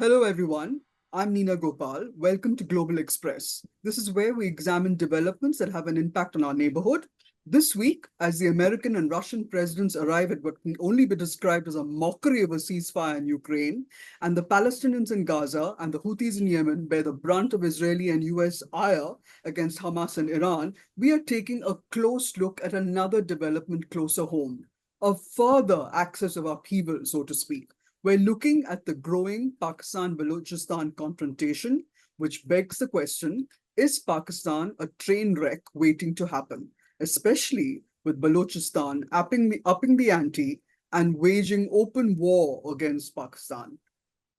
Hello, everyone. I'm Neena Gopal. Welcome to Global Express. This is where we examine developments that have an impact on our neighborhood. This week, as the American and Russian presidents arrive at what can only be described as a mockery of a ceasefire in Ukraine, and the Palestinians in Gaza and the Houthis in Yemen bear the brunt of Israeli and US ire against Hamas and Iran, we are taking a close look at another development closer home, a further axis of upheaval, so to speak. We're looking at the growing Pakistan-Balochistan confrontation, which begs the question, is Pakistan a train wreck waiting to happen, especially with Balochistan upping the ante and waging open war against Pakistan?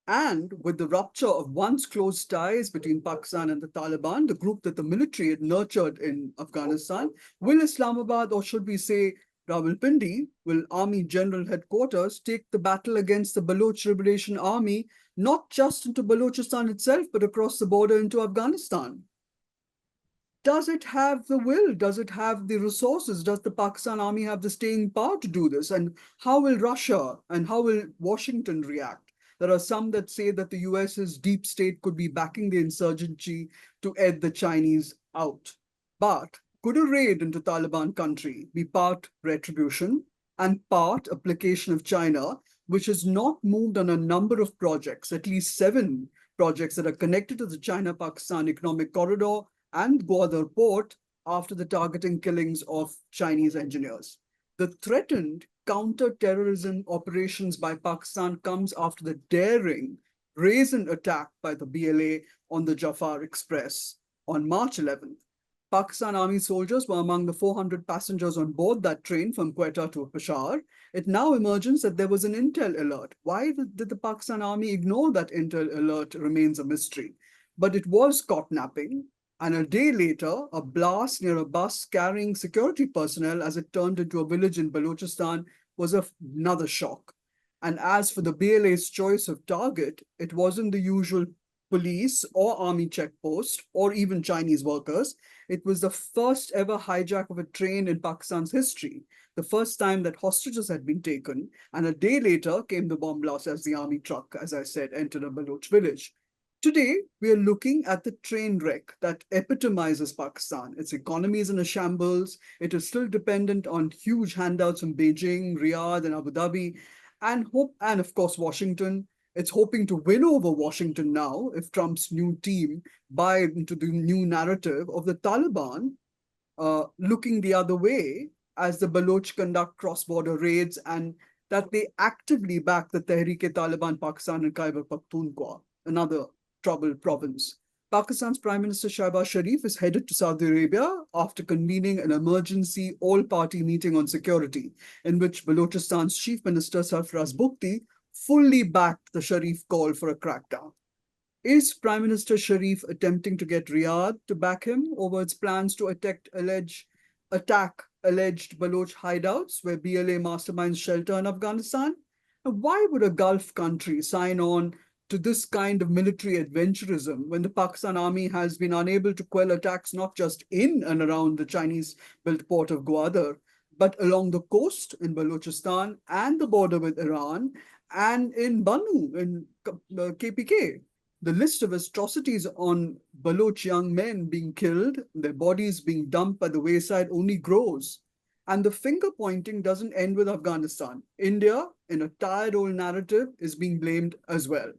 And with the rupture of once close ties between Pakistan and the Taliban, the group that the military had nurtured in Afghanistan, will Islamabad, or should we say Rawalpindi, will Army General Headquarters take the battle against the Baloch Liberation Army, not just into Balochistan itself, but across the border into Afghanistan? Does it have the will? Does it have the resources? Does the Pakistan Army have the staying power to do this? And how will Russia and how will Washington react? There are some that say that the US's deep state could be backing the insurgency to ed the Chinese out. But could a raid into Taliban country be part retribution and part application of China, which has not moved on a number of projects, at least 7 projects that are connected to the China-Pakistan economic corridor and Gwadar port after the targeting killings of Chinese engineers? The threatened counter-terrorism operations by Pakistan comes after the daring brazen attack by the BLA on the Jafar Express on March 11th. Pakistan Army soldiers were among the 400 passengers on board that train from Quetta to Peshawar. It now emerges that there was an intel alert. Why did the Pakistan Army ignore that intel alert remains a mystery. But it was caught napping. And a day later, a blast near a bus carrying security personnel as it turned into a village in Balochistan was another shock. And as for the BLA's choice of target, it wasn't the usual police or army checkpost or even Chinese workers. It was the first ever hijack of a train in Pakistan's history, the first time that hostages had been taken. And a day later came the bomb blast as the army truck, as I said, entered a Baloch village. Today, we are looking at the train wreck that epitomizes Pakistan. Its economy is in a shambles. It is still dependent on huge handouts from Beijing, Riyadh, and Abu Dhabi, and of course, Washington. It's hoping to win over Washington now if Trump's new team buy into the new narrative of the Taliban looking the other way as the Baloch conduct cross-border raids and that they actively back the Tehreek-e-Taliban Pakistan and Khyber Pakhtunkhwa, another troubled province. Pakistan's Prime Minister Shehbaz Sharif is headed to Saudi Arabia after convening an emergency all-party meeting on security, in which Balochistan's Chief Minister Sarfaraz Bugti fully backed the Sharif call for a crackdown. Is Prime Minister Sharif attempting to get Riyadh to back him over its plans to attack alleged Baloch hideouts where BLA masterminds shelter in Afghanistan? And why would a Gulf country sign on to this kind of military adventurism when the Pakistan Army has been unable to quell attacks not just in and around the Chinese-built port of Gwadar, but along the coast in Balochistan and the border with Iran and in Bannu, in KPK? The list of atrocities on Baloch young men being killed, their bodies being dumped by the wayside only grows. And the finger pointing doesn't end with Afghanistan. India, in a tired old narrative, is being blamed as well.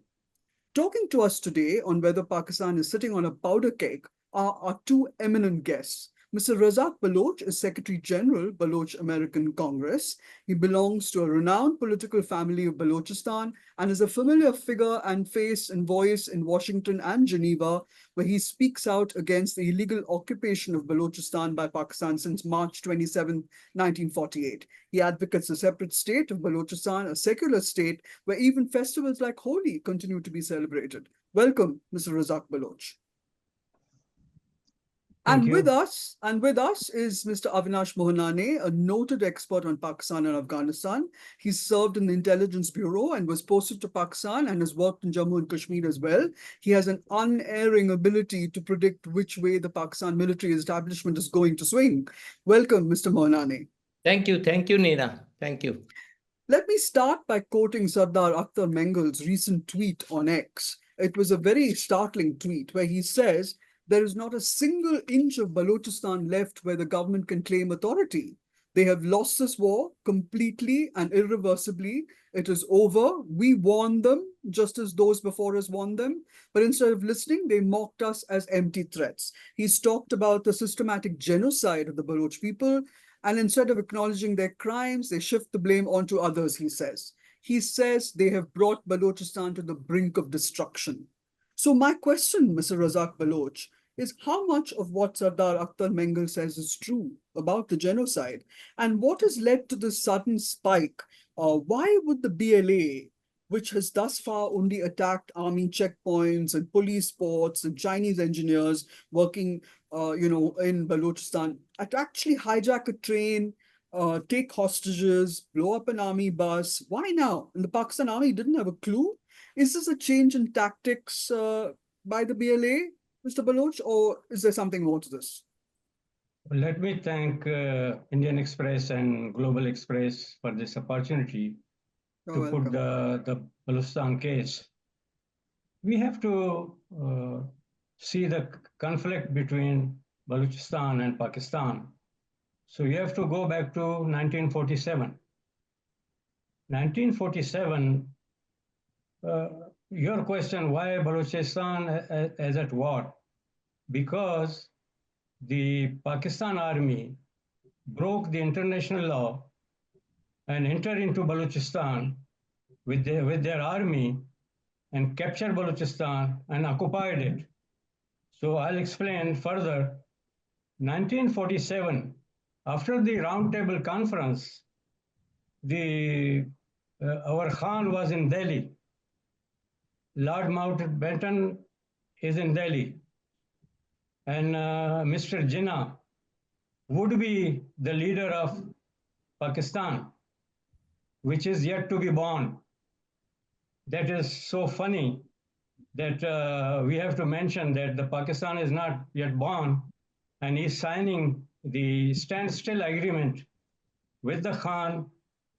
Talking to us today on whether Pakistan is sitting on a powder keg are our 2 eminent guests. Mr. Razzak Baloch is Secretary General, Baloch American Congress. He belongs to a renowned political family of Balochistan and is a familiar figure and face and voice in Washington and Geneva, where he speaks out against the illegal occupation of Balochistan by Pakistan since March 27, 1948. He advocates a separate state of Balochistan, a secular state where even festivals like Holi continue to be celebrated. Welcome, Mr. Razzak Baloch. And with us is Mr. Avinash Mohananey, a noted expert on Pakistan and Afghanistan. He served in the Intelligence Bureau and was posted to Pakistan and has worked in Jammu and Kashmir as well. He has an unerring ability to predict which way the Pakistan military establishment is going to swing. Welcome, Mr. Mohananey. Thank you, Neena. Thank you. Let me start by quoting Sardar Akhtar Mengel's recent tweet on X. It was a very startling tweet where he says, "There is not a single inch of Balochistan left where the government can claim authority. They have lost this war completely and irreversibly. It is over. We warned them just as those before us warned them. But instead of listening, they mocked us as empty threats." He's talked about the systematic genocide of the Baloch people, and instead of acknowledging their crimes, they shift the blame onto others, he says. He says they have brought Balochistan to the brink of destruction. So, my question, Mr. Razzak Baloch, is how much of what Sardar Akhtar Mengel says is true about the genocide? And what has led to this sudden spike? Why would the BLA, which has thus far only attacked army checkpoints and police ports and Chinese engineers working in Balochistan, to actually hijack a train, take hostages, blow up an army bus? Why now? And the Pakistan army didn't have a clue. Is this a change in tactics by the BLA, Mr. Baloch, or is there something more to this? Let me thank Indian Express and Global Express for this opportunity to put the Balochistan case. We have to see the conflict between Balochistan and Pakistan. So you have to go back to 1947. 1947, your question, why Balochistan as at war? Because the Pakistan army broke the international law and entered into Balochistan with their army and captured Balochistan and occupied it. So I'll explain further. 1947, after the Roundtable Conference, our Khan was in Delhi. Lord Mountbatten is in Delhi. And Mr. Jinnah would be the leader of Pakistan, which is yet to be born. That is so funny that we have to mention that the Pakistan is not yet born and is signing the standstill agreement with the Khan,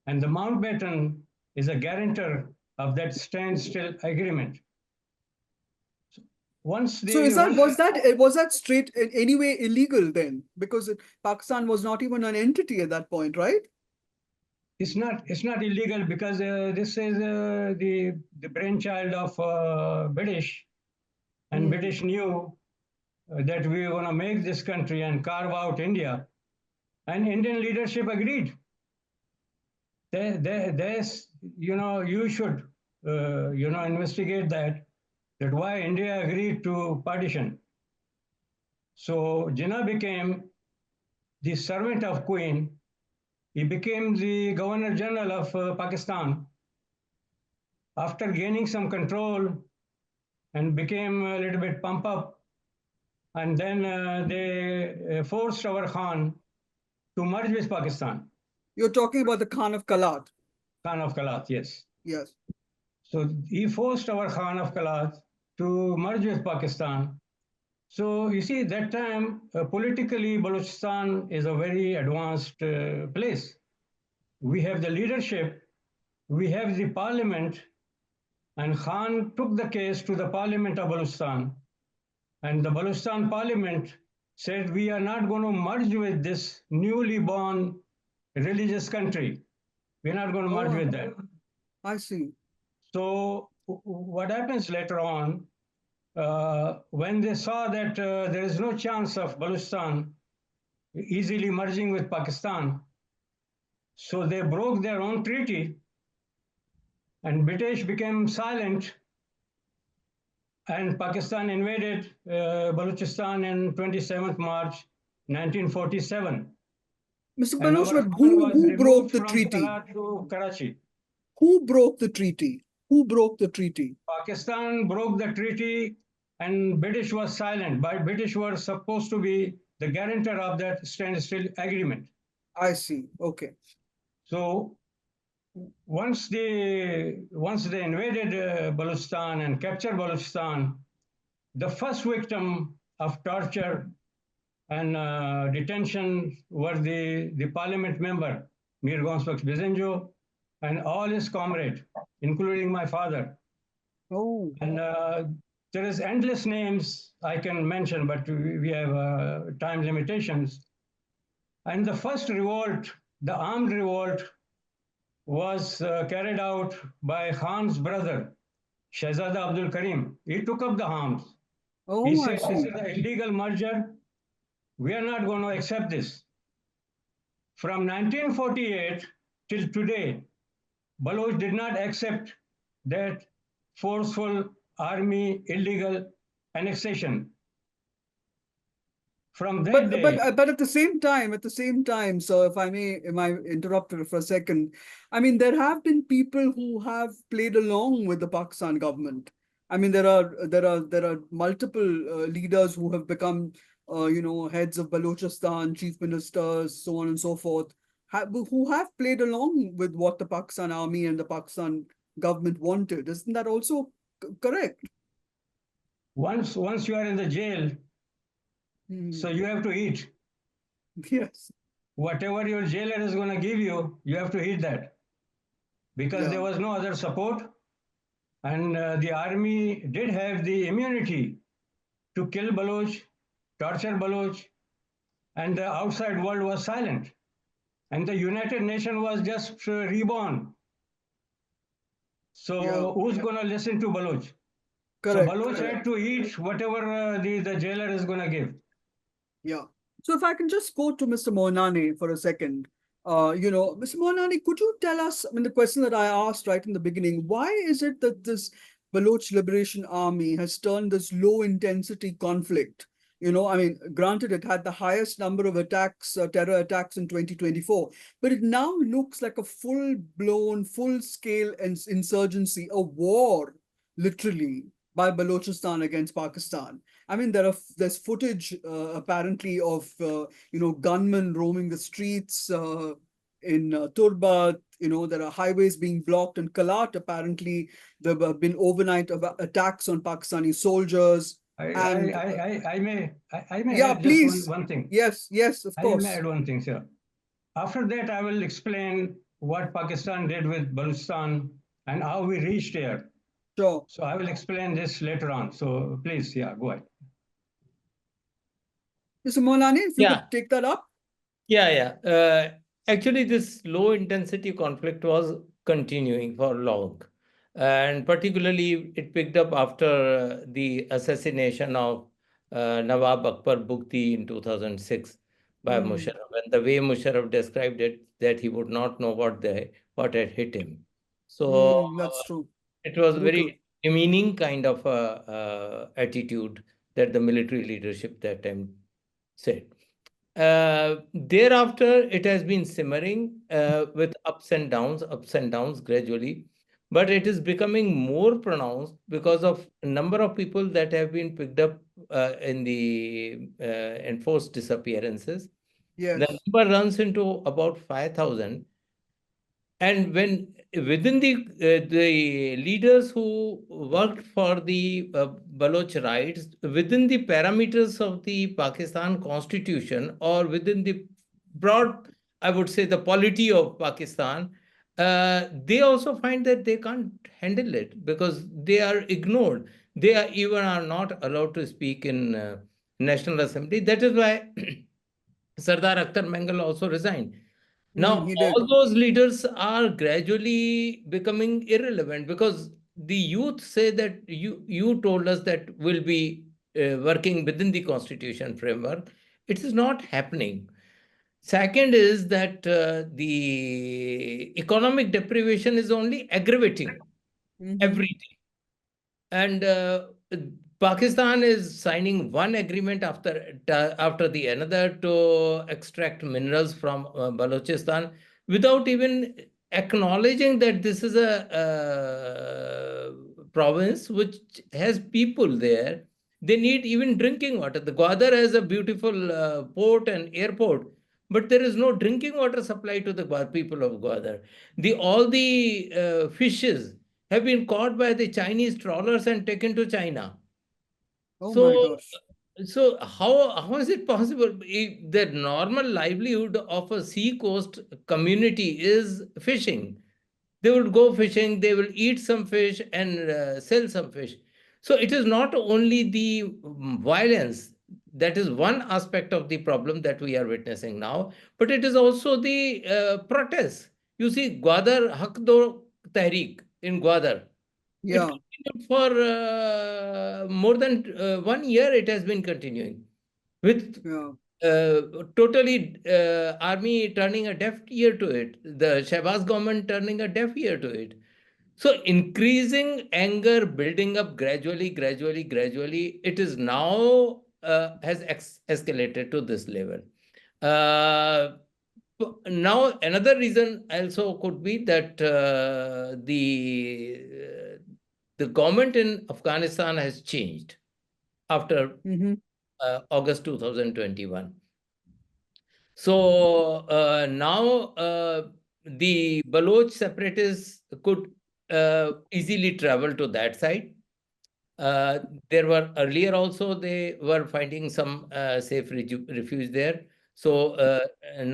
and the Mountbatten is a guarantor of that standstill agreement. Was that straight in any way illegal then? Because Pakistan was not even an entity at that point, right? It's not illegal because this is the brainchild of British, and British knew that we were going to make this country and carve out India, and Indian leadership agreed. You should investigate that why India agreed to partition. So Jinnah became the servant of Queen. He became the Governor General of Pakistan after gaining some control and became a little bit pumped up. And then they forced our Khan to merge with Pakistan. You're talking about the Khan of Kalat. Khan of Kalat, yes. Yes. So he forced our Khan of Kalat to merge with Pakistan. So you see, that time, politically, Balochistan is a very advanced place. We have the leadership, we have the parliament, and Khan took the case to the parliament of Balochistan. And the Balochistan parliament said, we are not going to merge with this newly born religious country. We're not going to merge with that. I see. So what happens later on, when they saw that there is no chance of Balochistan easily merging with Pakistan, so they broke their own treaty, and British became silent, and Pakistan invaded Balochistan on 27th March 1947. Mr. Baloch, who broke the treaty? To Karachi. Who broke the treaty? Who broke the treaty? Pakistan broke the treaty, and British was silent. But British were supposed to be the guarantor of that standstill agreement. I see. Okay. So once they invaded Balochistan and captured Balochistan, the first victim of torture and detention were the parliament member, Mir Gonsbaksh Bizenjo, and all his comrades, including my father. Oh, And there is endless names I can mention, but we have time limitations. And the first revolt, the armed revolt, was carried out by Khan's brother, Shahzada Abdul Karim. He took up the arms. He oh, I said, this is see. an illegal merger. We are not going to accept this. From 1948 till today, Baloch did not accept that forceful army illegal annexation. From that day, But at the same time, so if I may interrupt for a second? I mean, there have been people who have played along with the Pakistan government. I mean, there are multiple leaders who have become, heads of Balochistan, chief ministers, so on and so forth, who have played along with what the Pakistan army and the Pakistan government wanted. Isn't that also correct? once you are in the jail, so Hmm. you have to eat. Yes. Whatever your jailer is going to give you have to eat that because Yeah. there was no other support. And the army did have the immunity to kill Baloch, torture Baloch, and the outside world was silent. And the United Nations was just reborn. Yeah. So who's going to listen to Baloch? So Correct. Baloch Correct. had to eat whatever the jailer is going to give. Yeah. So if I can just go to Mr. Mohananey for a second, Mr. Mohananey, could you tell us, I mean, the question that I asked right in the beginning, why is it that this Baloch Liberation Army has turned this low intensity conflict? I mean, granted, it had the highest number of attacks, terror attacks in 2024, but it now looks like a full blown, full scale insurgency, a war, literally, by Balochistan against Pakistan. I mean, there's footage apparently of gunmen roaming the streets in Turbat. There are highways being blocked in Kalat. Apparently, there have been overnight attacks on Pakistani soldiers. And I may yeah, add just please, one thing. yes, yes, of I may course, add one thing, sir. After that, I will explain what Pakistan did with Balochistan and how we reached here. sure. So I will explain this later on. So please, yeah, go ahead. Mr. Molani, if you Yeah, could take that up. yeah. Actually, this low intensity conflict was continuing for long. And particularly, it picked up after the assassination of Nawab Akbar Bugti in 2006 by Mm, Musharraf. And the way Musharraf described it, that he would not know what had hit him. So that's true. it was Brutal. very demeaning kind of attitude that the military leadership that time said. Thereafter, it has been simmering with ups and downs gradually, but it is becoming more pronounced because of a number of people that have been picked up in the enforced disappearances. The Yes. number runs into about 5,000, and when within the leaders who worked for the Baloch rights, within the parameters of the Pakistan constitution, or within the broad, I would say, the polity of Pakistan, they also find that they can't handle it because they are ignored. They are even are not allowed to speak in National Assembly. That is why Sardar Akhtar Mengal also resigned. Now, He all did. those leaders are gradually becoming irrelevant because the youth say that you told us that we'll be working within the constitution framework. It is not happening. Second is that the economic deprivation is only aggravating Hmm. everything. And Pakistan is signing one agreement after the another to extract minerals from Balochistan without even acknowledging that this is a province which has people there. They need even drinking water. The Gwadar has a beautiful port and airport, but there is no drinking water supply to the people of Gwadar. All the fishes have been caught by the Chinese trawlers and taken to China. Oh my So, gosh. how is it possible? The normal livelihood of a sea coast community is fishing. They would go fishing, they will eat some fish and sell some fish. So it is not only the violence that is one aspect of the problem that we are witnessing now, but it is also the protests. You see, Gwadar Hak Do Tahrik in Gwadar. It Yeah, continued for more than 1 year. It has been continuing with yeah. totally army turning a deaf ear to it, the Shahbaz government turning a deaf ear to it. So increasing anger, building up gradually, gradually, gradually, it is now has escalated to this level. Uh, Now another reason also could be that the government in Afghanistan has changed after Mm-hmm. August 2021. So now the Baloch separatists could easily travel to that side. There were earlier also they were finding some safe refuge there. So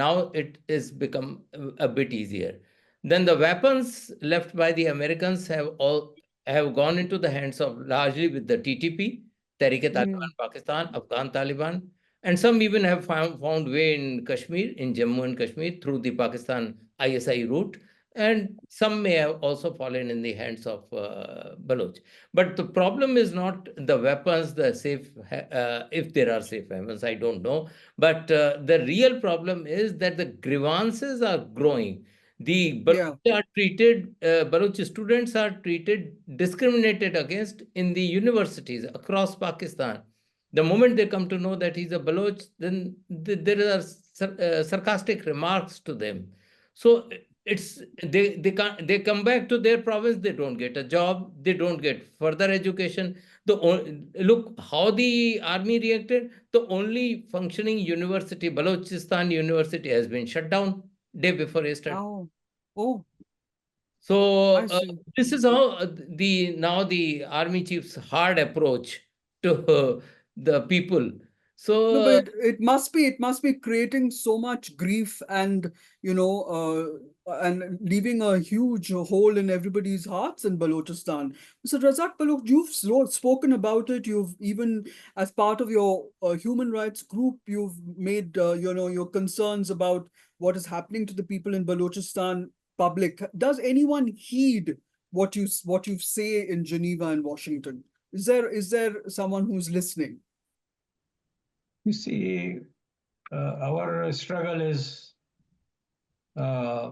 now it is become a bit easier. Then the weapons left by the Americans have gone into the hands of largely with the TTP, Mm-hmm. Taliban Pakistan, Afghan Taliban, and some even have found way in Kashmir, in Jammu and Kashmir through the Pakistan ISI route, and some may have also fallen in the hands of Baloch. But the problem is not the weapons, the safe, if there are safe weapons, I don't know. But the real problem is that the grievances are growing. The Yeah. Baloch students are treated, discriminated against in the universities across Pakistan. The moment they come to know that he's a Baloch, then there are sarcastic remarks to them. So it's they come back to their province, they don't get a job, they don't get further education. Look how the army reacted. The only functioning university, Balochistan University, has been shut down day before yesterday. Oh, oh, I So see. this is how the army chief's hard approach to the people. No, but So it must be creating so much grief and and leaving a huge hole in everybody's hearts in Balochistan. So Razzak Baloch, you've spoken about it. You've even, as part of your human rights group, you've made your concerns about what is happening to the people in Balochistan public. Does anyone heed what you say in Geneva and Washington? Is there someone who's listening? You see, our struggle is uh,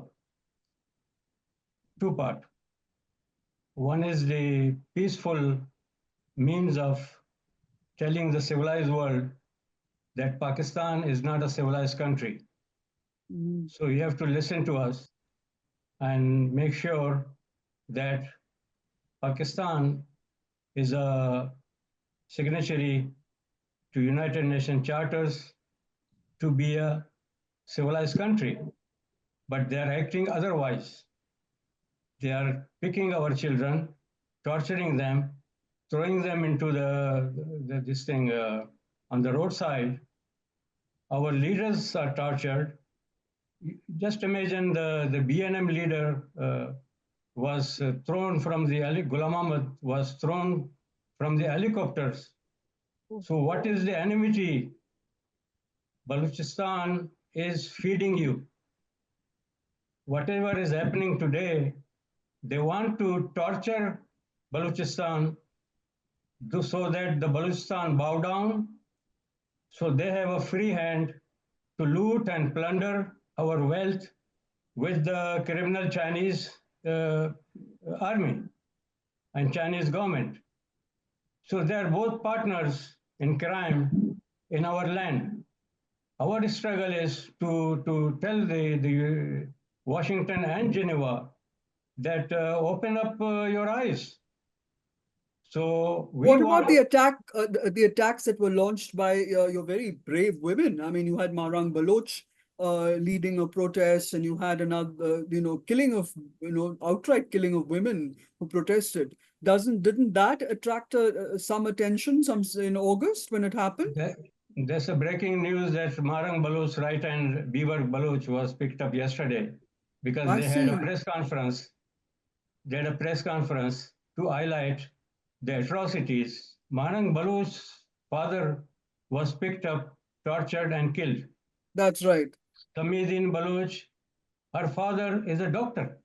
two part. One is the peaceful means of telling the civilized world that Pakistan is not a civilized country. Mm. So you have to listen to us and make sure that Pakistan is a signatory to United Nations charters to be a civilized country, but they are acting otherwise. They are picking our children, torturing them, throwing them into this thing on the roadside. Our leaders are tortured. Just imagine the BNM leader was thrown from the Ghulam Ahmad was thrown from the helicopters. So what is the enmity Balochistan is feeding you? Whatever is happening today, they want to torture Balochistan so that the Balochistan bow down, so they have a free hand to loot and plunder our wealth with the criminal Chinese army and Chinese government. So they are both partners in crime in our land. Our struggle is to tell the Washington and Geneva that open up your eyes. So we What about want the attacks that were launched by your very brave women? I mean, you had Marang Baloch leading a protest, and you had another, killing of, outright killing of women who protested. Didn't that attract some attention in August when it happened? there's a breaking news that Marang Baloch right and Beaver Baloch was picked up yesterday because I they had a see. press conference they had a press conference to highlight the atrocities. Mohananey Baloch's father was picked up, tortured, and killed. That's right. Tamizin Baloch, her father is a doctor.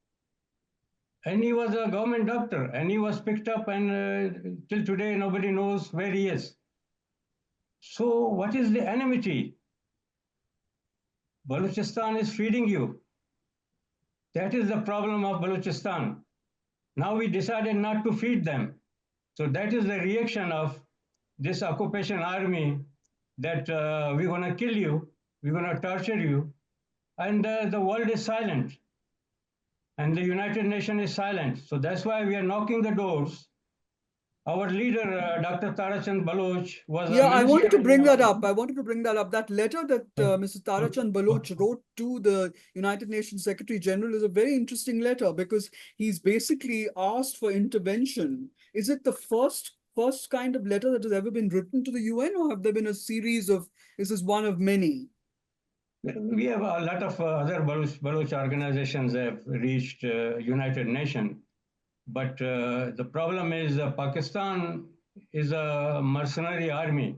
And he was a government doctor, and he was picked up, and till today, nobody knows where he is. So, what is the enmity? Balochistan is feeding you. That is the problem of Balochistan. Now we decided not to feed them. So that is the reaction of this occupation army that we're going to kill you, we're going to torture you, and the world is silent. And the United Nations is silent. So that's why we are knocking the doors. Our leader, Dr. Tarachand Baloch, was Yeah, a I minister. wanted to bring that up. I wanted to bring that up. That letter that Mr. Tarachand Baloch wrote to the United Nations Secretary General is a very interesting letter because he's basically asked for intervention. Is it the first kind of letter that has ever been written to the UN, or have there been a series of, is this one of many? We have a lot of other Baloch organizations have reached United Nations. But the problem is Pakistan is a mercenary army.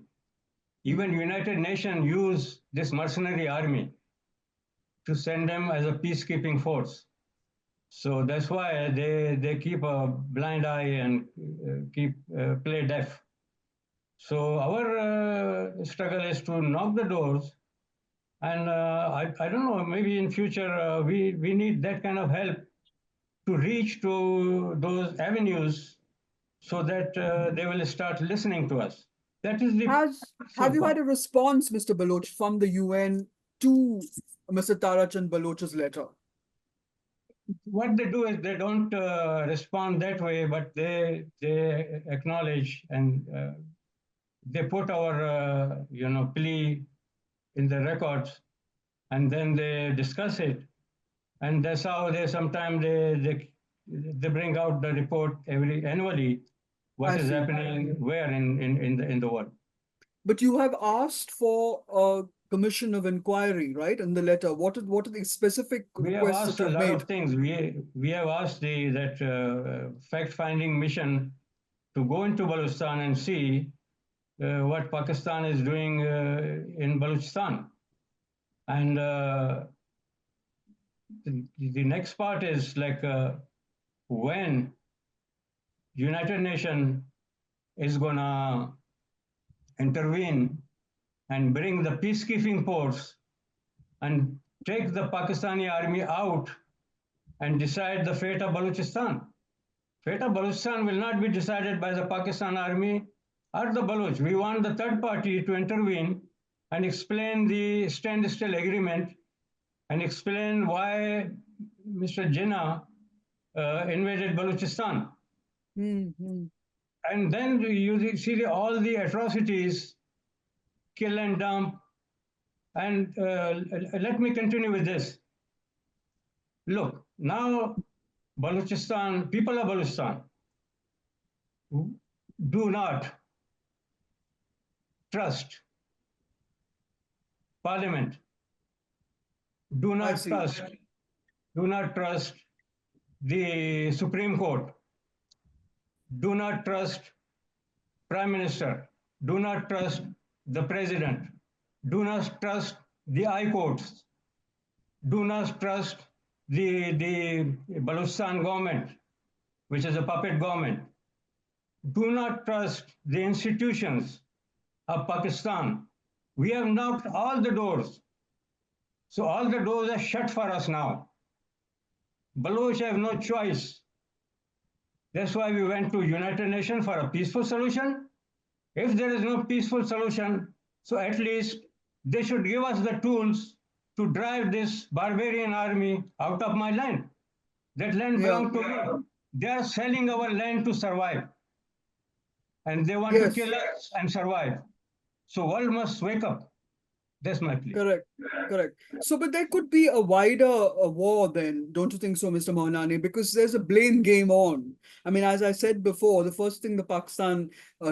Even United Nations use this mercenary army to send them as a peacekeeping force. So that's why they keep a blind eye and keep play deaf. So our struggle is to knock the doors. And I don't know, maybe in future we need that kind of help to reach to those avenues so that they will start listening to us. That is the Have you had a response, Mr. Baloch, from the UN to Mr. Tarachand Baloch's letter? What they do is they don't respond that way, but they acknowledge and they put our plea in the records, and then they discuss it, and that's how they sometimes they bring out the report annually what is happening where in the world. But you have asked for a commission of inquiry, right? In the letter, what are the specific We have requests asked that a you've lot made? of things. We have asked that fact-finding mission to go into Balochistan and see what Pakistan is doing in Balochistan. And the next part is like when United Nations is gonna intervene and bring the peacekeeping force and take the Pakistani army out and decide the fate of Balochistan. Fate of Balochistan will not be decided by the Pakistan army or the Baloch. We want the third party to intervene and explain the standstill agreement and explain why Mr. Jinnah invaded Balochistan. Mm-hmm. And then you see all the atrocities, kill and dump. And let me continue with this. Look, now Balochistan, people of Balochistan do not trust parliament, do not trust the Supreme Court, do not trust Prime Minister, do not trust the President, do not trust the High Courts, do not trust the Balochistan government, which is a puppet government. Do not trust the institutions of Pakistan. We have knocked all the doors. So all the doors are shut for us now. Baloch have no choice. That's why we went to United Nations for a peaceful solution. If there is no peaceful solution, so at least they should give us the tools to drive this barbarian army out of my land. That land belongs to me. They are selling our land to survive. And they want to kill us and survive. So world must wake up. That's my plea. Correct. So, but there could be a wider war then, don't you think so, Mr. Mohananey? Because there's a blame game on. I mean, as I said before, the first thing the Pakistan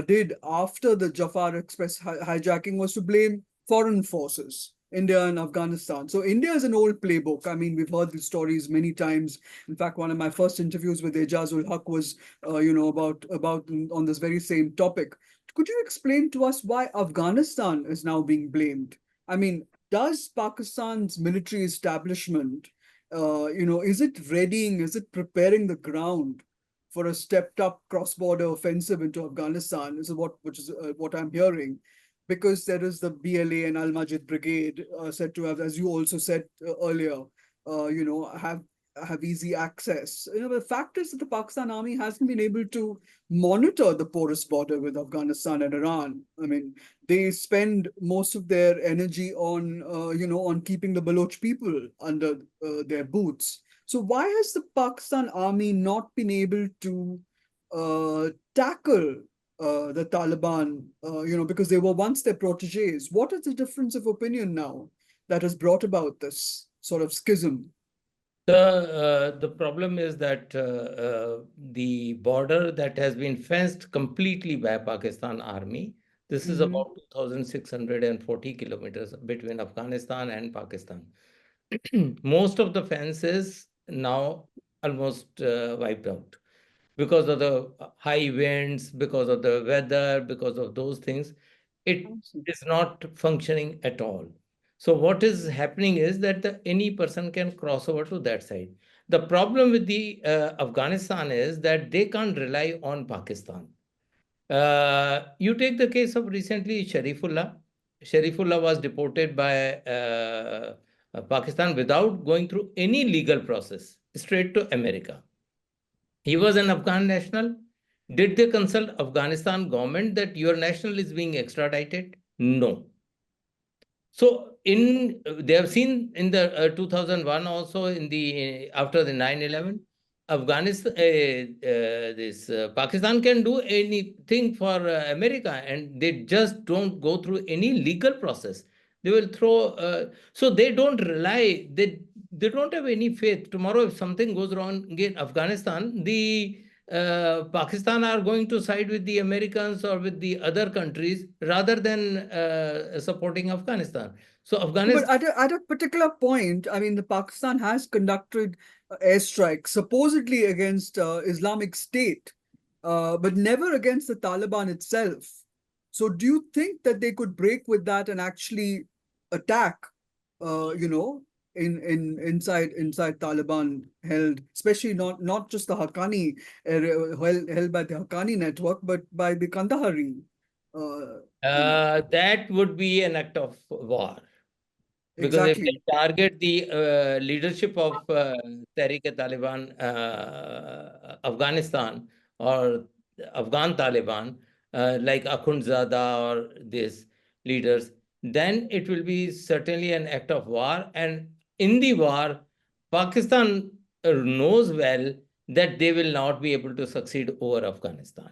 did after the Jafar Express hijacking was to blame foreign forces. India and Afghanistan. So India is an old playbook. I mean, we've heard these stories many times. In fact, one of my first interviews with Ejaz ul Haq was, about on this very same topic. Could you explain to us why Afghanistan is now being blamed? I mean, does Pakistan's military establishment, is it readying, is it preparing the ground for a stepped up cross-border offensive into Afghanistan? This is what I'm hearing, because there is the BLA and Al Majid Brigade, said to have, as you also said earlier, have easy access. The fact is that the Pakistan army hasn't been able to monitor the porous border with Afghanistan and Iran. I mean, they spend most of their energy on keeping the Baloch people under their boots. So why has the Pakistan army not been able to tackle the Taliban, because they were once their proteges? What is the difference of opinion now that has brought about this sort of schism? The problem is that the border that has been fenced completely by Pakistan army. This is Mm-hmm. about 2,640 kilometers between Afghanistan and Pakistan. Most of the fence is now almost wiped out because of the high winds, because of the weather, because of those things. It is not functioning at all. So what is happening is that any person can cross over to that side. The problem with the Afghanistan is that they can't rely on Pakistan. You take the case of recently Sharifullah. Sharifullah was deported by Pakistan without going through any legal process, straight to America. He was an Afghan national. Did they consult Afghanistan government that your national is being extradited? No. So they have seen in the 2001 also in the after the 9/11, Afghanistan, Pakistan can do anything for America, and they just don't go through any legal process. They will throw. So they don't rely. They don't have any faith. Tomorrow, if something goes wrong in Afghanistan, the Pakistan are going to side with the Americans or with the other countries rather than supporting Afghanistan. So But Afghanistan. at a particular point, I mean, the Pakistan has conducted airstrikes supposedly against Islamic State, but never against the Taliban itself. So, do you think that they could break with that and actually attack, uh, you know, inside Taliban held, especially not just the Haqqani area, held by the Haqqani network, but by the Kandahari, uh, That would be an act of war. Because if they exactly. target the leadership of Tehrik-e-Taliban Afghanistan or Afghan Taliban, like Akhundzada or these leaders, then it will be certainly an act of war. And in the war, Pakistan knows well that they will not be able to succeed over Afghanistan.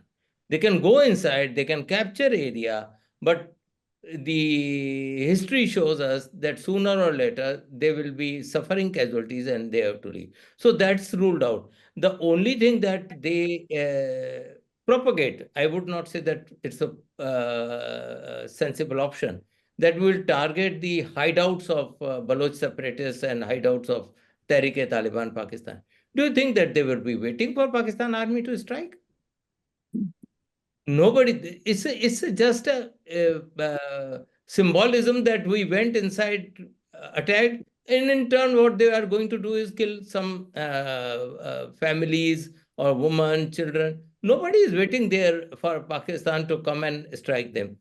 They can go inside, they can capture area, but the history shows us that sooner or later they will be suffering casualties and they have to leave. So that's ruled out. The only thing that they propagate, I would not say that it's a sensible option, that will target the hideouts of Baloch separatists and hideouts of Tehrik-e-Taliban Pakistan. Do you think that they will be waiting for Pakistan army to strike? Nobody. It's just a symbolism that we went inside, attacked, and in turn, what they are going to do is kill some families or women, children. Nobody is waiting there for Pakistan to come and strike them.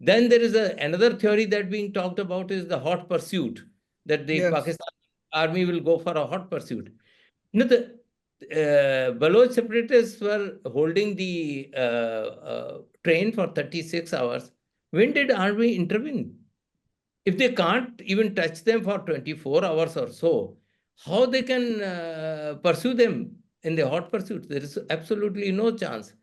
Then there is another theory that being talked about is the hot pursuit, that the Yes. Pakistan army will go for a hot pursuit. The Baloch separatists were holding the train for 36 hours. When did army intervene? If they can't even touch them for 24 hours or so, how they can pursue them in the hot pursuit? There is absolutely no chance.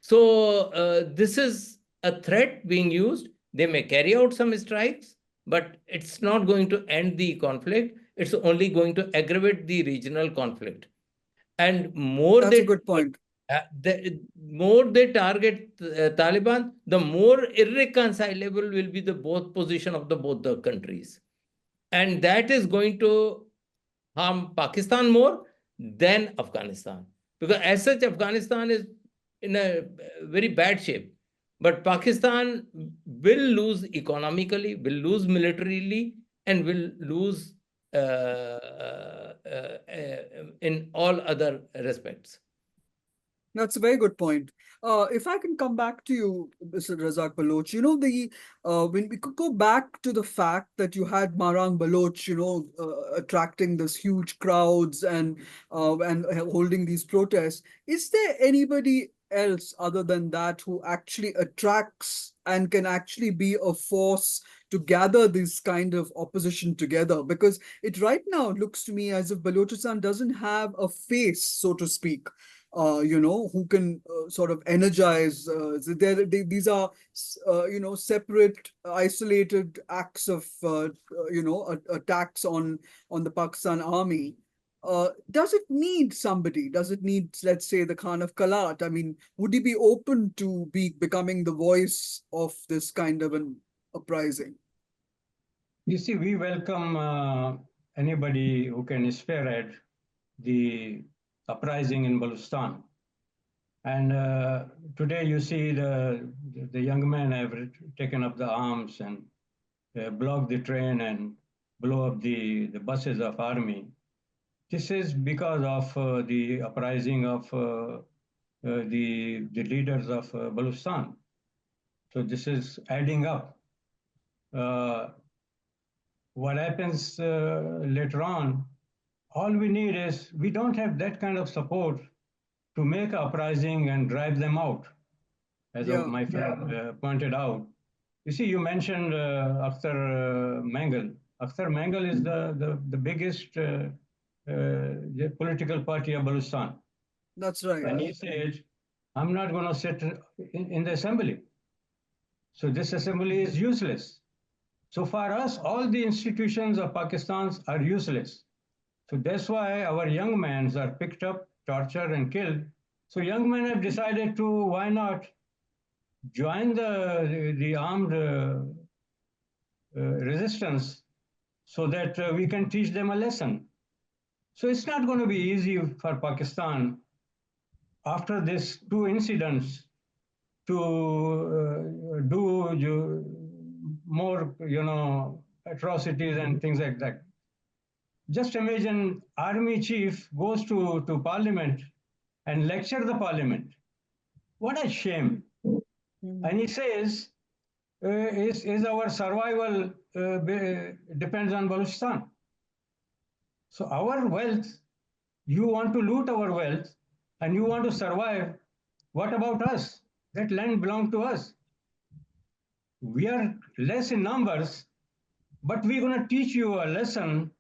So this is a threat being used. They may carry out some strikes, but it's not going to end the conflict. It's only going to aggravate the regional conflict. And That's a good point. more they target Taliban, the more irreconcilable will be the both position of the both the countries. And that is going to harm Pakistan more than Afghanistan. Because as such, Afghanistan is in a very bad shape. But Pakistan will lose economically, will lose militarily, and will lose in all other respects. That's a very good point. If I can come back to you, Mr. Razzak Baloch, when we could go back to the fact that you had Marang Baloch, attracting this huge crowds and holding these protests. Is there anybody else other than that who actually attracts and can actually be a force to gather this kind of opposition together? Because it right now looks to me as if Balochistan doesn't have a face, so to speak, who can sort of energize. These are, separate, isolated acts of, attacks on the Pakistan army. Does it need somebody? Does it need, let's say, the Khan of Kalat? I mean, would he be open to becoming the voice of this kind of an uprising? You see, we welcome anybody who can spearhead the uprising in Balochistan. And today you see the young men have taken up the arms and block the train and blow up the buses of army. This is because of the uprising of the leaders of Balochistan. So this is adding up. What happens later on, all we need is, we don't have that kind of support to make an uprising and drive them out, as my friend pointed out. You see, you mentioned Akhtar Mangal. Akhtar Mangal is the biggest political party of Balochistan. That's right. And he said, I'm not going to sit in the assembly. So this assembly is useless. So for us, all the institutions of Pakistan are useless. So that's why our young men are picked up, tortured, and killed. So young men have decided to, why not join the armed resistance so that we can teach them a lesson. So it's not going to be easy for Pakistan after these two incidents to do more, atrocities and things like that. Just imagine army chief goes to parliament and lecture the parliament. What a shame. And he says, is our survival depends on Balochistan. So our wealth, you want to loot our wealth and you want to survive. What about us? That land belongs to us. We are less in numbers, but we're going to teach you a lesson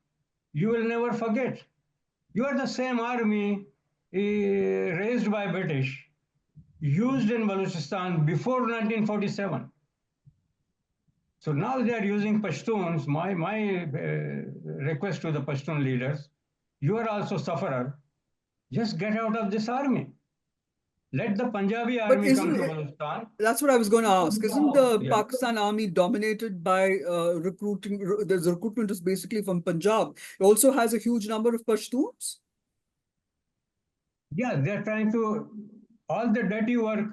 you will never forget. You are the same army raised by British, used in Balochistan before 1947. So now they are using Pashtuns. My request to the Pashtun leaders, you are also sufferer. Just get out of this army. Let the Punjabi army come to Balochistan. That's what I was going to ask. Isn't the Pakistan army dominated by recruiting? The recruitment is basically from Punjab. It also has a huge number of Pashtuns. Yeah, they're trying to, all the dirty work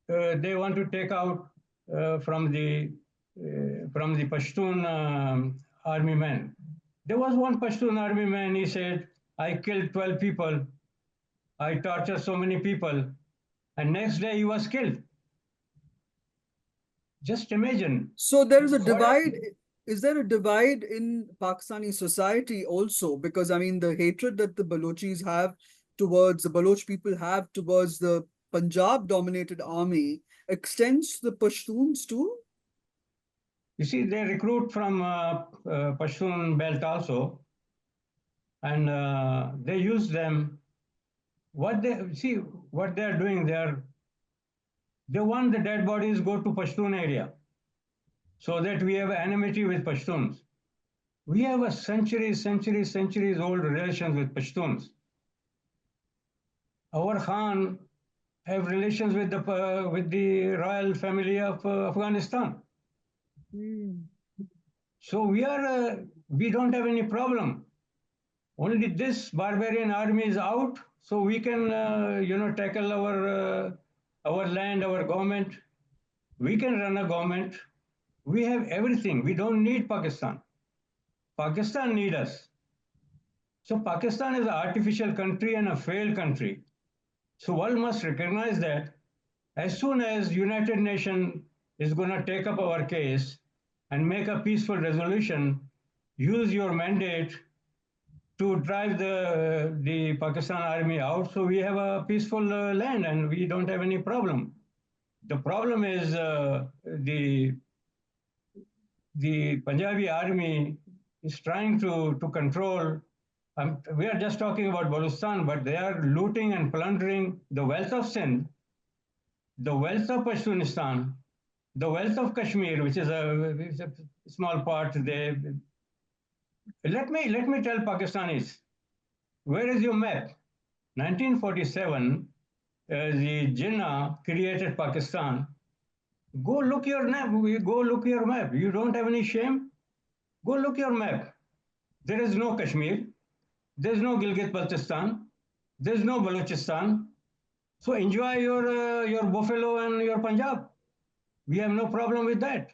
they want to take out from the Pashtun army men. There was one Pashtun army man, he said, I killed 12 people, I tortured so many people, and next day he was killed. Just imagine. So there is a divide. Is there a divide in Pakistani society also? Because I mean, the hatred that the Balochis have towards the Baloch people have towards the Punjab-dominated army extends to the Pashtuns too? You see, they recruit from Pashtun belt also, and they use them. What they are doing there. They want the dead bodies go to Pashtun area, so that we have enmity with Pashtuns. We have a centuries old relations with Pashtuns. Our Khan have relations with the royal family of Afghanistan. So we are we don't have any problem. Only this barbarian army is out, so we can, tackle our land, our government. We can run a government. We have everything. We don't need Pakistan. Pakistan need us. So Pakistan is an artificial country and a failed country. So world must recognize that as soon as United Nations is going to take up our case and make a peaceful resolution, use your mandate to drive the Pakistan army out, so we have a peaceful land and we don't have any problem. The problem is the Punjabi army is trying to control. We are just talking about Balochistan, but they are looting and plundering the wealth of Sindh, the wealth of Pashtunistan, the wealth of Kashmir, which is a small part. Let me tell Pakistanis, where is your map? 1947, the Jinnah created Pakistan. Go look your map. Go look your map. You don't have any shame. Go look your map. There is no Kashmir. There's no Gilgit-Baltistan. There's no Balochistan. So enjoy your buffalo and your Punjab. We have no problem with that.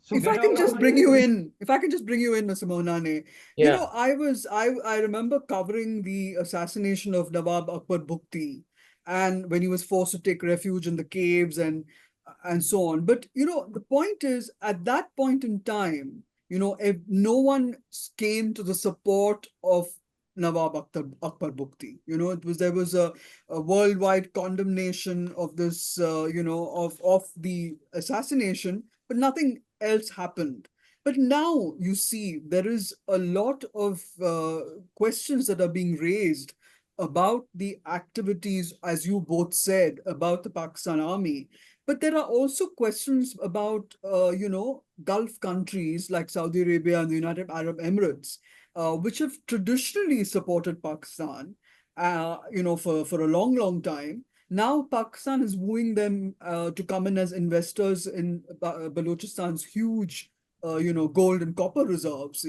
So If I can just bring you in, Mr. Mohananey, you know, I remember covering the assassination of Nawab Akbar Bukti, and when he was forced to take refuge in the caves and so on. But you know, the point is, at that point in time, you know, if no one came to the support of Nawab Akbar Bukti, you know, there was a worldwide condemnation of this, of the assassination, but nothing else happened. But now you see there is a lot of questions that are being raised about the activities, as you both said, about the Pakistan army. But there are also questions about, Gulf countries like Saudi Arabia and the United Arab Emirates, which have traditionally supported Pakistan, for a long, long time. Now Pakistan is wooing them to come in as investors in Balochistan's huge, gold and copper reserves.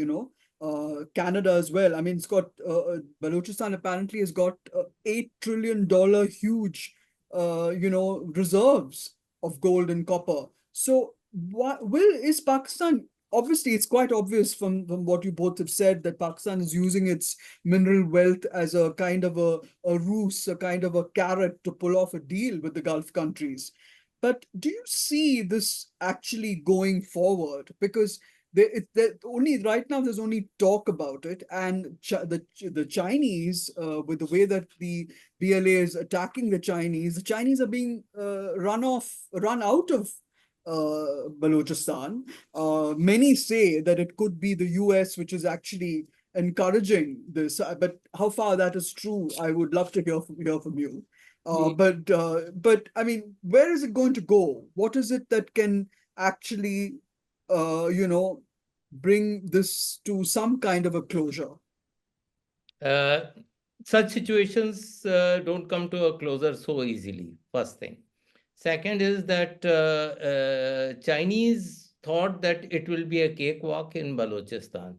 Canada as well. I mean, it's got Balochistan apparently has got $8 trillion huge, reserves of gold and copper. So, is Pakistan? Obviously, it's quite obvious from what you both have said that Pakistan is using its mineral wealth as a kind of a ruse, a kind of a carrot to pull off a deal with the Gulf countries. But do you see this actually going forward? Because only right now there's only talk about it, and the Chinese, with the way that the BLA is attacking the Chinese are being run out of Balochistan. Many say that it could be the US which is actually encouraging this, but how far that is true, I would love to hear from you. But I mean, where is it going to go? What is it that can actually, bring this to some kind of a closure? Such situations don't come to a closure so easily, first thing. Second is that Chinese thought that it will be a cakewalk in Balochistan.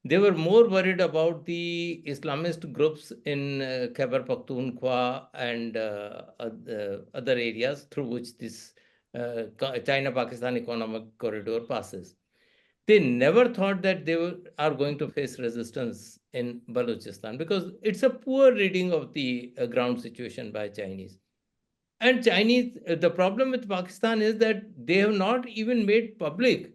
They were more worried about the Islamist groups in Khyber Pakhtunkhwa and other areas through which this China-Pakistan economic corridor passes. They never thought that are going to face resistance in Balochistan because it's a poor reading of the ground situation by Chinese. And Chinese, the problem with Pakistan is that they have not even made public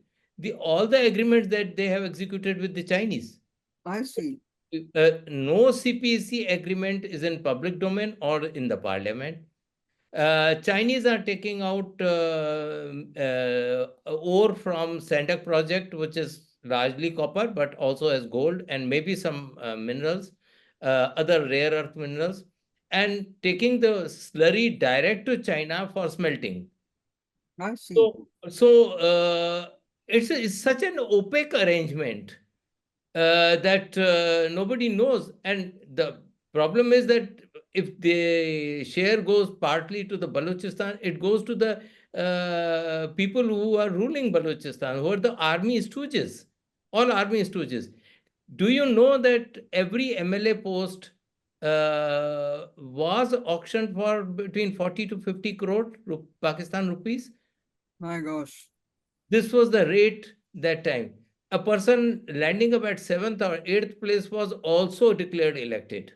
all the agreements that they have executed with the Chinese. I see. No CPEC agreement is in public domain or in the parliament. Chinese are taking out ore from Sandak project, which is largely copper, but also has gold and maybe some minerals, other rare earth minerals, and taking the slurry direct to China for smelting. I see. So it's such an opaque arrangement that nobody knows. And the problem is that if the share goes partly to the Balochistan, it goes to the people who are ruling Balochistan, who are the army stooges all army stooges. Do you know that every MLA post was auctioned for between 40 to 50 crore Pakistan rupees? My gosh. This was the rate that time. A person landing up at 7th or 8th place was also declared elected.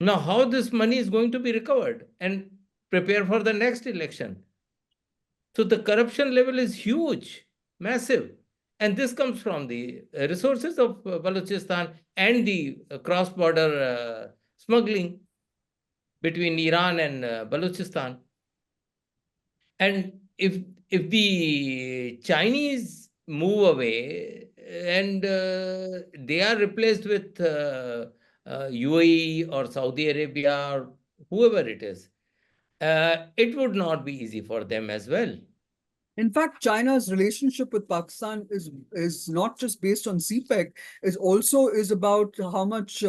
Now, how this money is going to be recovered and prepare for the next election? So the corruption level is huge, massive. And this comes from the resources of Balochistan and the cross-border smuggling between Iran and Balochistan. And if the Chinese move away and they are replaced with UAE or Saudi Arabia or whoever it is, it would not be easy for them as well. In fact, China's relationship with Pakistan is not just based on CPEC, it also is about how much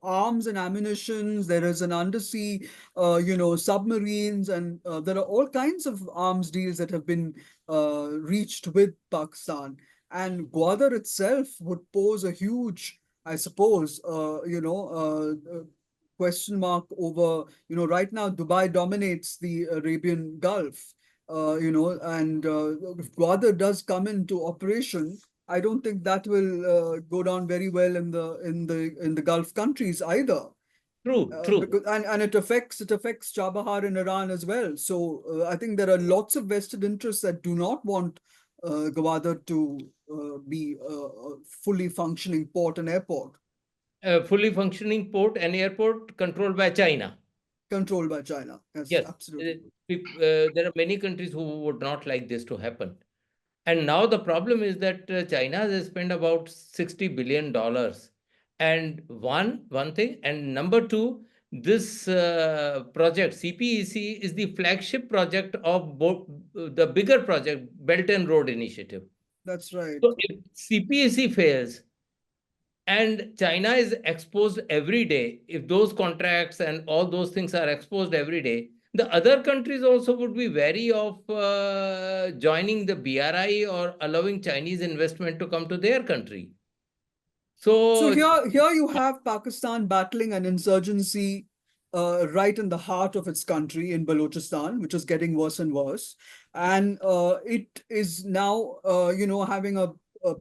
arms and ammunition. There is an undersea, submarines, and there are all kinds of arms deals that have been reached with Pakistan. And Gwadar itself would pose a huge, I suppose, question mark over, right now Dubai dominates the Arabian Gulf, and if Gwadar does come into operation, I don't think that will go down very well in the Gulf countries either. True, true. Because and it affects Chabahar in Iran as well. So I think there are lots of vested interests that do not want Gwadar to be a fully functioning port and airport A fully functioning port and airport controlled by China. controlled by China. Yes, Yes, absolutely. there are many countries who would not like this to happen. And now the problem is that China has spent about $60 billion. And one thing, and number two, this project, CPEC, is the flagship project of the bigger project, Belt and Road Initiative. That's right. So if CPEC fails, and China is exposed every day, if those contracts and all those things are exposed every day, the other countries also would be wary of joining the BRI or allowing Chinese investment to come to their country. So So, here you have Pakistan battling an insurgency right in the heart of its country in Balochistan, which is getting worse and worse, and it is now having a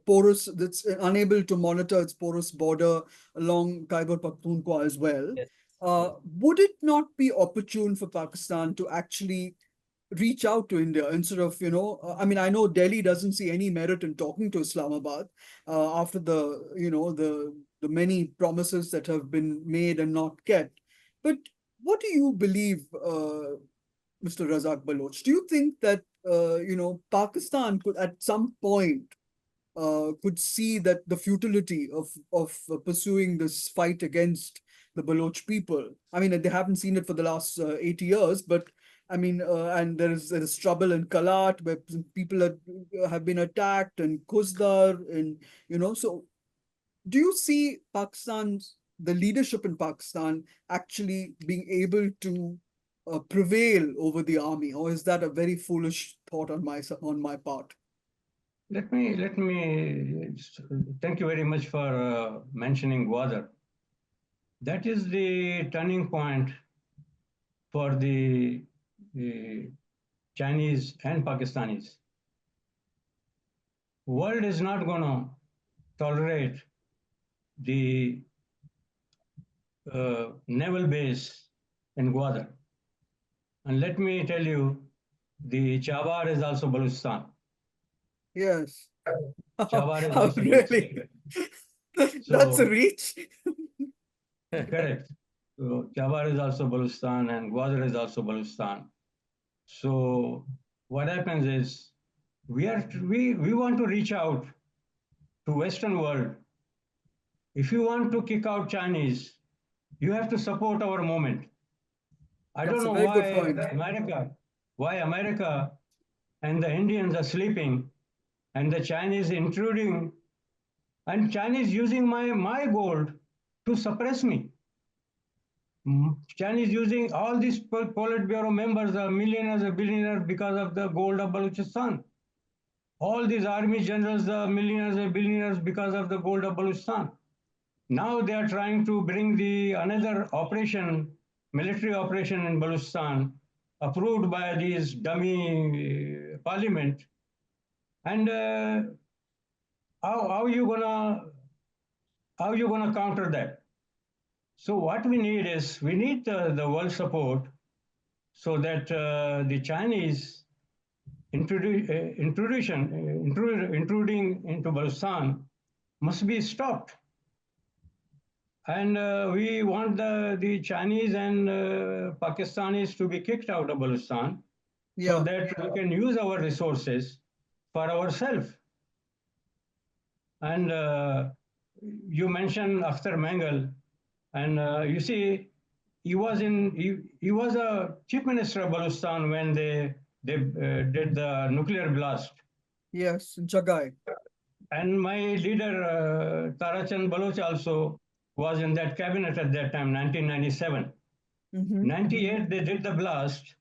porous that's unable to monitor its porous border along Khyber Pakhtunkhwa as well. yes, Would it not be opportune for Pakistan to actually reach out to India instead of, I mean, I know Delhi doesn't see any merit in talking to Islamabad after the many promises that have been made and not kept. But what do you believe, Mr. Razzak Baloch? Do you think that, Pakistan could at some point could see that the futility of pursuing this fight against the Baloch people? I mean, they haven't seen it for the last 80 years, but I mean, and there is trouble in Kalat where people have been attacked, and Kuzdar, and so do you see the leadership in Pakistan actually being able to prevail over the army, or is that a very foolish thought on my part? Let me thank you very much for mentioning Gwadar. That is the turning point for the Chinese and Pakistanis. World is not going to tolerate the naval base in Gwadar. And let me tell you, the Chabar is also Balochistan. Yes. Chabar is Oh, also really? That's a So, reach. correct. So, Chabar is also Balochistan and Gwadar is also Balochistan. So, what happens is we want to reach out to Western world. If you want to kick out Chinese, you have to support our movement. I don't That's a know very good point. why America and the Indians are sleeping and the Chinese intruding and Chinese using my gold to suppress me. Chinese using all these Politburo members are millionaires or billionaires because of the gold of Balochistan. all these army generals, the millionaires and billionaires, because of the gold of Balochistan. Now they are trying to bring the another operation, military operation in Balochistan, approved by these dummy parliament. And how you gonna counter that? So what we need is we need the world support so that the Chinese intruding into Balochistan must be stopped. And we want the Chinese and Pakistanis to be kicked out of Balochistan so Yeah. that we can use our resources for ourselves. And you mentioned Akhtar Mangal, and you see, he was a chief minister of Balochistan when they did the nuclear blast. Yes. Jagai. And my leader, Tarachand Baloch, also was in that cabinet at that time, 1997. 98, they did the blast,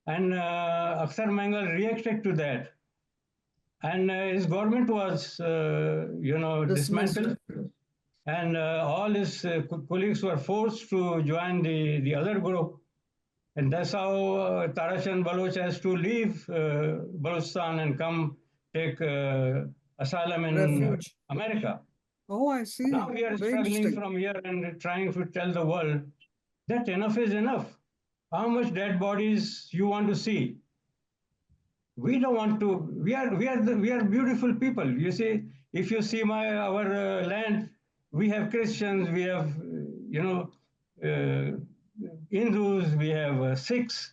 and Akhtar Mangal reacted to that. And his government was, Dismissed. dismantled, and all his colleagues were forced to join the other group. And that's how Tarachan Baloch has to leave Balochistan and come take asylum in Refuge. America. Oh, I see. Now we are Very struggling interesting. from here and trying to tell the world that enough is enough. How much dead bodies you want to see? We don't want to. We are beautiful people. You see, if you see our land, we have Christians, we have uh, Hindus, we have Sikhs.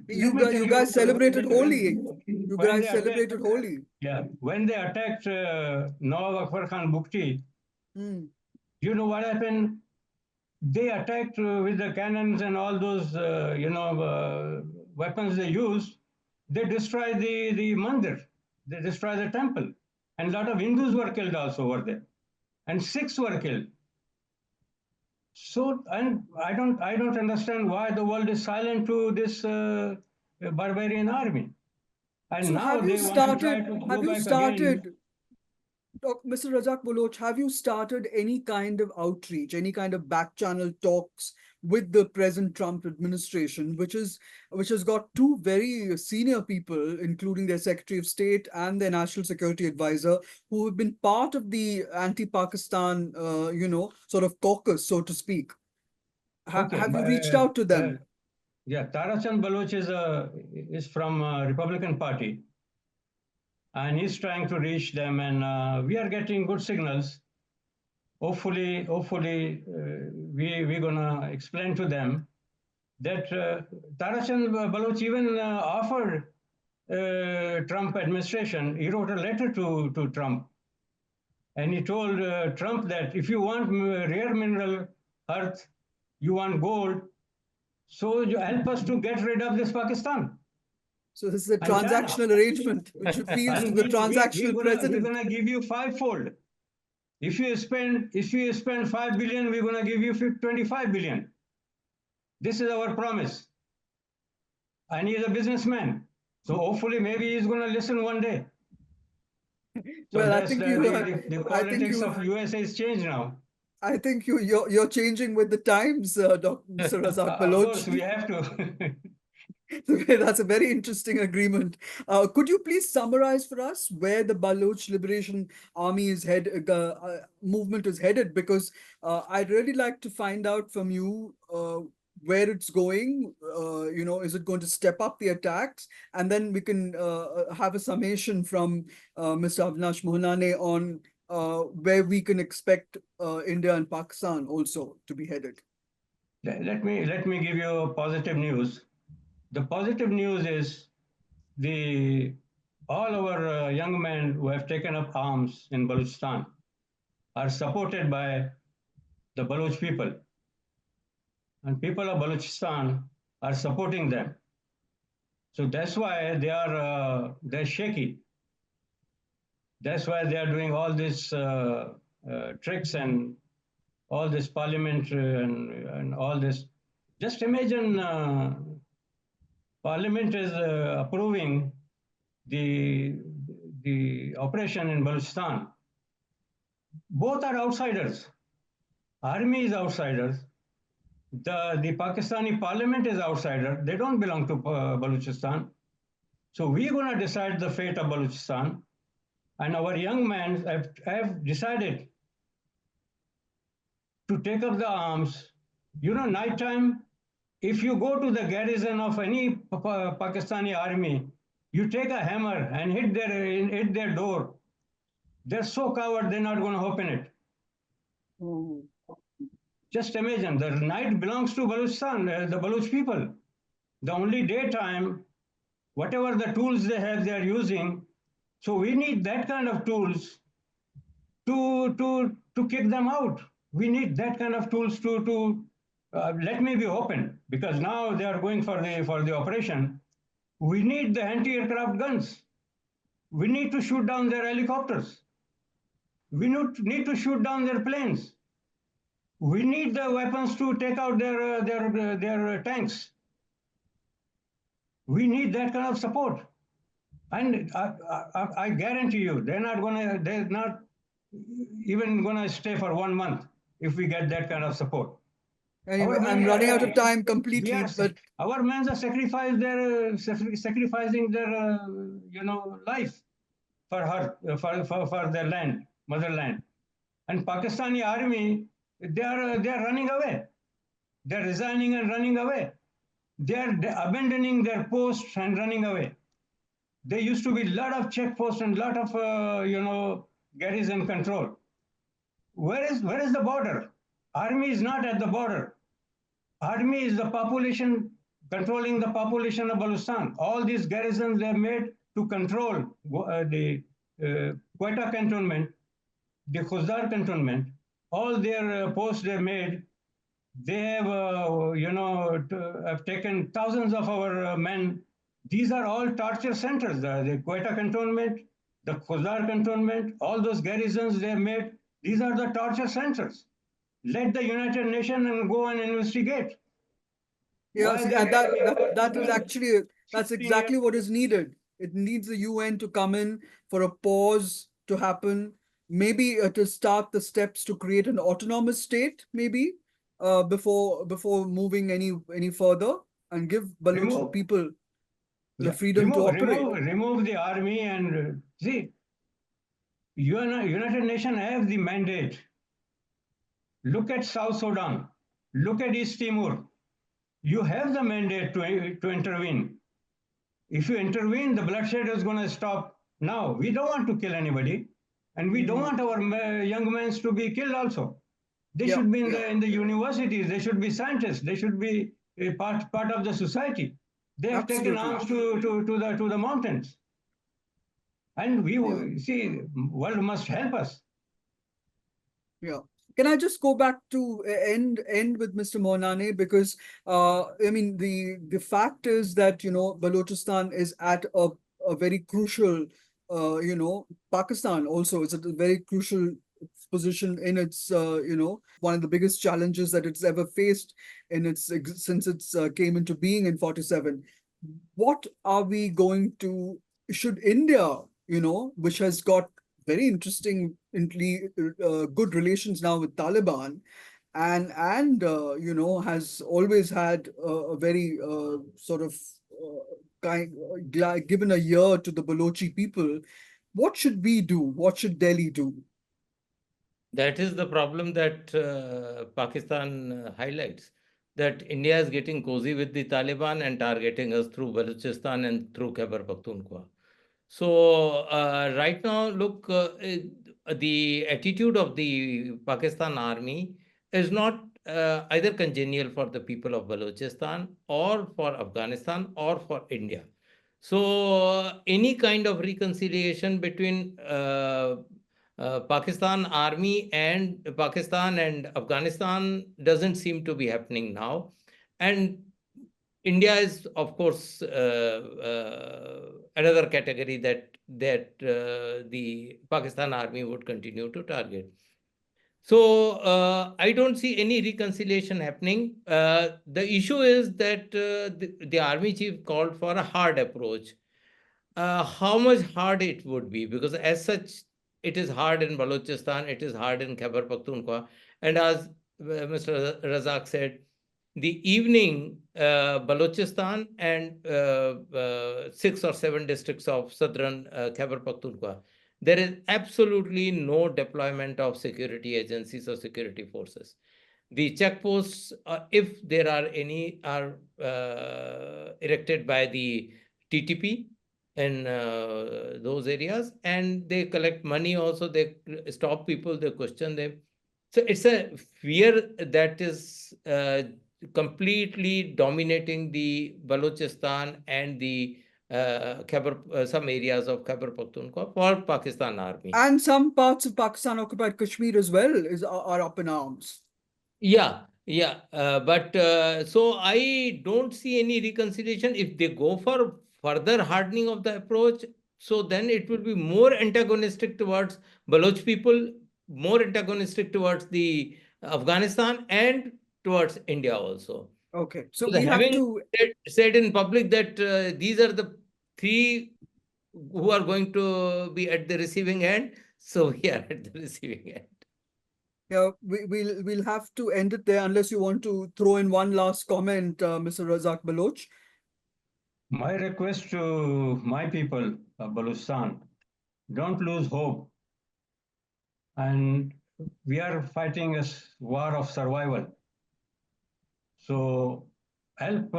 Let me tell You you, guys celebrated Holi. You when they guys attacked, celebrated Holi. yeah, when they attacked Nawab Akbar Khan Bukti, Mm. you know what happened? They attacked with the cannons and all those, weapons they used. They destroyed the mandir. They destroyed the temple. And a lot of Hindus were killed also over there. And Sikhs were killed. So, and I don't understand why the world is silent to this barbarian army. And So now have you they want to try started, to have go you back again. started Mr. Razzak Baloch, have you started any kind of outreach, any kind of back channel talks with the present Trump administration, which has got two very senior people, including their Secretary of State and their National Security Advisor, who have been part of the anti-Pakistan, sort of caucus, so to speak. Okay, Have you reached out to them? yeah, Tarachand Baloch is from Republican Party, and he's trying to reach them, and we are getting good signals. Hopefully, we're gonna explain to them that Tarachand Baloch even offered Trump administration. He wrote a letter to Trump, and he told Trump that if you want rare mineral earth, you want gold, so you help us to get rid of this Pakistan So this is a and China. transactional arrangement, which appeals to And the we're transactional gonna president. give you fivefold. If you spend 5 billion, we're gonna give you 25 billion. This is our promise. And he's a businessman. So hopefully maybe he's gonna listen one day. So Well, that's the I think politics of USA is changed now. I think you're changing with the times, Mr. Razzak Of Baloch. course, we have to. That's a very interesting agreement. Could you please summarize for us where the Baloch Liberation Army movement is headed? Because I'd really like to find out from you where it's going. Is it going to step up the attacks? And then we can have a summation from Mr. Avinash Mohananey on where we can expect India and Pakistan also to be headed. Let me give you positive news. The positive news is all our young men who have taken up arms in Balochistan are supported by the Baloch people, and people of Balochistan are supporting them. So that's why they're shaky. That's why they are doing all these tricks and all this parliament and all this. Just imagine parliament is approving the, the operation in Balochistan, both are outsiders. Army is outsiders. The Pakistani parliament is outsider. They don't belong to Balochistan. So we're going to decide the fate of Balochistan. And our young men have decided to take up the arms. You know, nighttime, if you go to the garrison of any Pakistani army, you take a hammer and hit their door. They're so coward, they're not going to open it. Oh. Just imagine, the night belongs to Balochistan, the Baloch people. The only daytime, whatever the tools they have, they are using. So we need that kind of tools to kick them out. We need that kind of tools to let me be open, because now they are going for the operation. We need the anti-aircraft guns. We need to shoot down their helicopters. We need to shoot down their planes. We need the weapons to take out their tanks. We need that kind of support. And I guarantee you, they're not even gonna stay for 1 month if we get that kind of support. Anyway, I'm running out of time We completely, are, but our men are sacrificing their life for their land, motherland. And Pakistani army, they are running away. They're resigning and running away. They are abandoning their posts and running away. There used to be a lot of checkposts and a lot of garrison control. Where is the border? Army is not at the border. Army is the population, controlling the population of Balochistan. All these garrisons they have made to control the Quetta cantonment, the Khuzdar cantonment. All their posts they made. They have, have taken thousands of our men. These are all torture centers. The Quetta cantonment, the Khuzdar cantonment, all those garrisons they have made. These are the torture centers. Let the United Nations and go and investigate. yes, Why and they- that is actually that's 16 exactly what is needed. It needs the UN to come in for a pause to happen, maybe to start the steps to create an autonomous state, maybe before moving any further, and give Baloch remove, people the yeah, freedom to operate. remove the army and see. United Nations have the mandate. Look at South Sudan. Look at East Timor. You have the mandate to intervene. If you intervene, the bloodshed is going to stop now. We don't want to kill anybody, and we don't want our young men to be killed also. They Yeah, should be yeah, in the universities. They should be scientists. They should be a part of the society. They have taken absolutely. arms to the mountains, and we Yeah. see world must help us. Yeah. Can I just go back to end with Mr. Mohananey, because I mean the fact is that Balochistan is at a very crucial Pakistan also is at a very crucial position in its one of the biggest challenges that it's ever faced in its since it's came into being in 47. What are we going to, should India, which has got very interesting, good relations now with Taliban, and has always had a very sort of given a year to the Balochi people. What should we do? What should Delhi do? That is the problem that Pakistan highlights, that India is getting cozy with the Taliban and targeting us through Balochistan and through Khyber Pakhtunkhwa. So right now, look, the attitude of the Pakistan army is not either congenial for the people of Balochistan or for Afghanistan or for India. So any kind of reconciliation between Pakistan army and Pakistan and Afghanistan doesn't seem to be happening now. And India is, of course, another category that the Pakistan army would continue to target. So I don't see any reconciliation happening. The issue is that the army chief called for a hard approach. how much hard it would be, because as such, it is hard in Balochistan, it is hard in Khyber Pakhtunkhwa. And as Mr. Razzak said, the evening, Balochistan and 6 or 7 districts of southern Khyber Pakhtunkhwa, there is absolutely no deployment of security agencies or security forces. The checkposts, if there are any, are erected by the TTP in those areas, and they collect money also. They stop people, they question them. So it's a fear that is completely dominating the Balochistan and the Khyber, some areas of Khyber Pakhtunkhwa for Pakistan Army. And some parts of Pakistan occupied Kashmir as well are up in arms. Yeah, but so I don't see any reconciliation. If they go for further hardening of the approach, so then it will be more antagonistic towards Baloch people, more antagonistic towards the Afghanistan and towards India also. Okay, so Because we have having to said in public that these are the three who are going to be at the receiving end, so we are at the receiving end. Yeah, we'll have to end it there unless you want to throw in one last comment, Mr. Razzak Baloch. My request to my people of Balochistan, don't lose hope. And we are fighting a war of survival. So help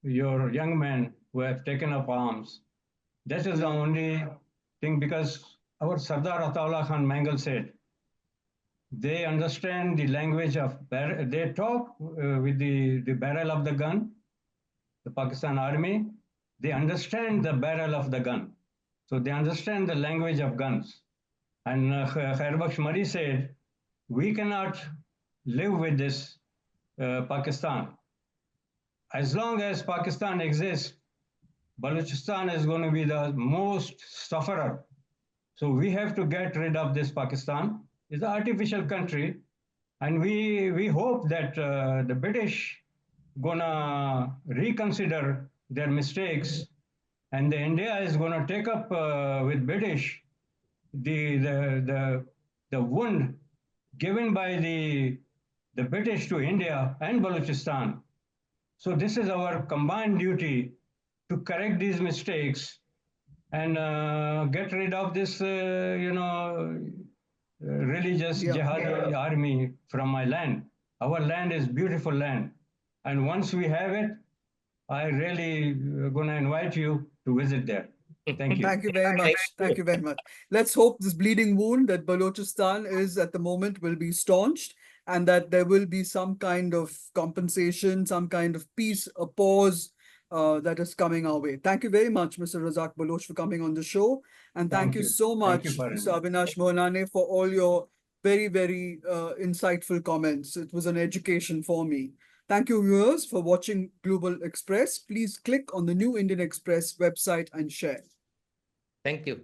your young men who have taken up arms. That is the only thing, because our Sardar Ataullah Khan Mangal said, they understand the language of, they talk with the barrel of the gun, the Pakistan Army, they understand the barrel of the gun. So they understand the language of guns. And Khairbakhsh Mari said, we cannot live with this Pakistan. As long as Pakistan exists, Balochistan is going to be the most sufferer. So we have to get rid of this Pakistan. It's an artificial country. And we hope that the British gonna reconsider their mistakes, and the India is gonna take up with British the wound given by the British to India and Balochistan. So this is our combined duty to correct these mistakes and get rid of this, religious jihadi army from my land. Our land is beautiful land. And once we have it, I really going to invite you to visit there. Thank you. Thank you very much. Thank you very much. Let's hope this bleeding wound that Balochistan is at the moment will be staunched, and that there will be some kind of compensation, some kind of peace, a pause that is coming our way. Thank you very much, Mr. Razzak Baloch, for coming on the show. And thank you so much, Mr. Avinash Mohananey, for all your very, very insightful comments. It was an education for me. Thank you, viewers, for watching Global Express. Please click on the New Indian Express website and share. Thank you.